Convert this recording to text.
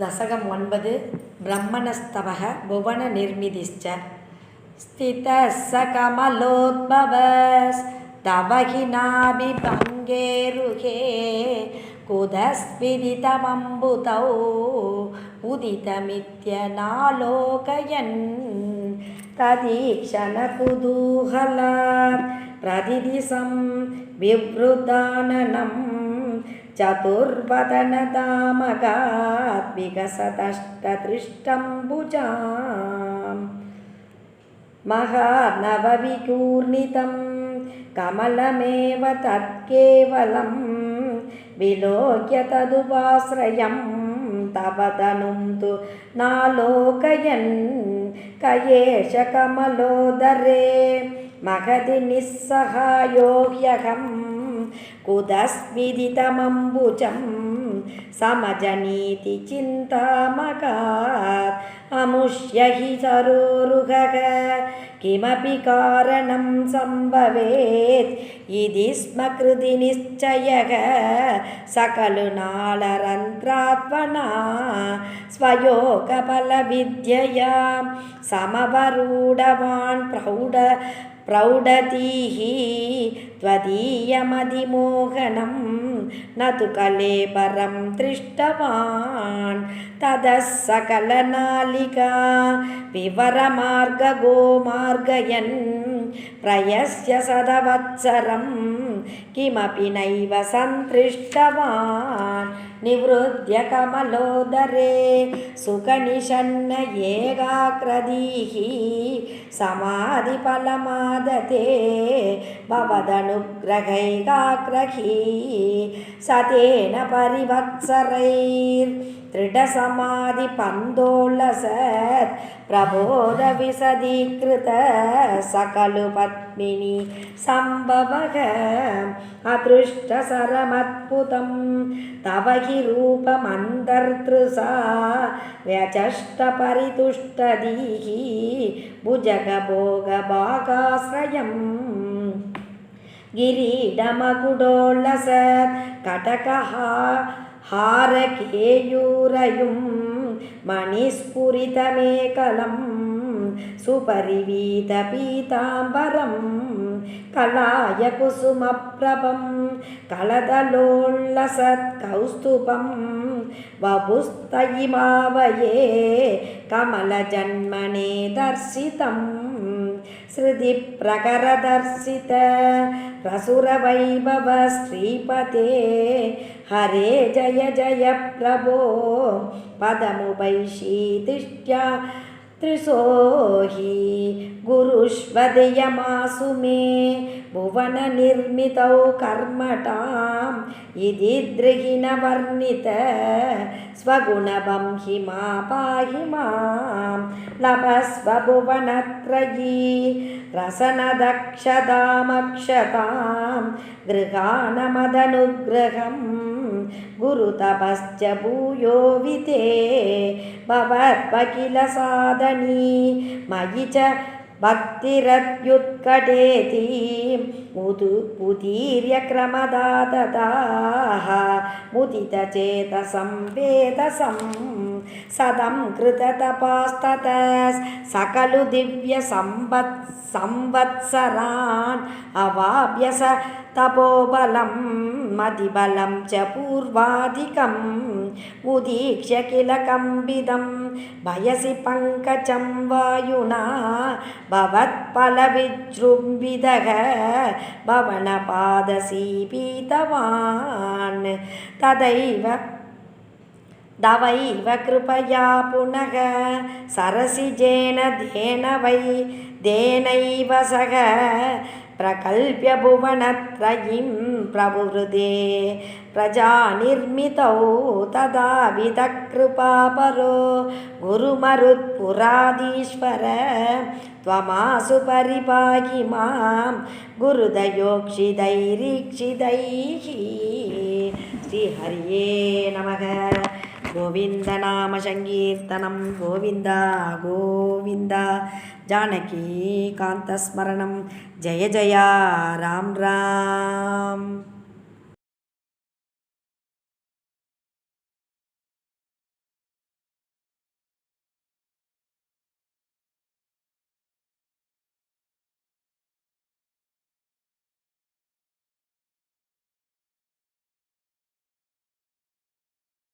दशकं 9 ब्रह्मणस्तवः भुवननिर्मितिश्च स्थितः स कमलोद्भवस्तव हि नाभिभङ्गेरुहे कुतस्विदितमम्बुतौ उदितमित्यनालोकयन् तदीक्षणकुतूहलात् प्रतिदिशं विवृताननं चतुर्वदनदामगात् विकसतष्टदृष्टम्बुजां महार्णवविकूर्णितं कमलमेव तत्केवलं विलोक्य तदुपाश्रयं तव तनुं तु नालोकयन् क एष कमलोदरे महति निस्सहायो ह्यहं कुतस्विदितमम्बुजं समजनीति चिन्तामगात् अमुष्य हि सरोरुहः किमपि कारणं सम्भवेत् इति स्म कृति निश्चयः स खलु नालरन्ध्रात्मना स्वयोगबलविद्यया समवरूढवान् प्रौढतीः त्वदीयमधिमोहनं न तु कलेबरं दृष्टवान् ततः सकलनालिका विवरमार्गगोमार्गयन् प्रयस्य सदवत्सरं किमपि नैव सन्तृष्टवान् निवृद्य कमलोदरे सुखनिषण्ण एकाग्रधीः समाधिफलमादते भवदनुग्रहैकाग्रही सतेन परिवत्सरैर्दृढसमाधिपन्दोलसत् प्रबोधविशदीकृत सकलु पद्मिनी सम्भवः अदृष्टसरमद्भुतं तव हि रूपमन्तर्तृषा व्यचष्टपरितुष्टधीः भुजगभोगभागाश्रयम् गिरीडमकुडोल्लसत् कटकहारकेयूरयुं मणिस्फुरितमेकलं सुपरिवीतपीताम्बरं कलायकुसुमप्रभं कलदलोल्लसत्कौस्तुभं वपुस्तयिमावये कमलजन्मने दर्शितम् श्रुतिप्रकरदर्शित प्रसुरवैभव श्रीपते हरे जय जय प्रभो पदमुपैशीतिष्ट्या त्रिसोहि गुरुष्वदयमासु मे भुवननिर्मितौ कर्मटाम् इति दृहिणवर्णित स्वगुणवं हि मा पाहि मां लभस्व भुवनत्रयी रसनदक्षतामक्षतां गृहाणमदनुग्रहं गुरुतपश्च भूयो विते भवद्वकिल साधनी मयि च भक्तिरत्युत्कटेति उदीर्य क्रमदाददाः मुदितचेतसं वेदसं सदं कृततपास्ततः सकलु दिव्यसंवत्सरान् अवाप्य स तपोबलं मतिबलं च पूर्वाधिकम् उदीक्ष्य किल कम्बितं भयसि पङ्कजं वायुना भवत्फलविजृम्भितः भवनपादसीपीतवान् तवैव कृपया पुनः सरसिजेन देनैव सह प्रकल्प्य भुवनत्रयीं प्रवृदे प्रजानिर्मितौ तदा विदकृपापरो गुरुमरुत्पुराधीश्वर त्वमासु परिपाहि मां गुरुदयोक्षिदैरीक्षिदैः श्रीहरिये नमः गोविन्दनाम संकीर्तनं गोविन्द गोविन्द जानकीकान्तस्मरणं जय जय राम राम।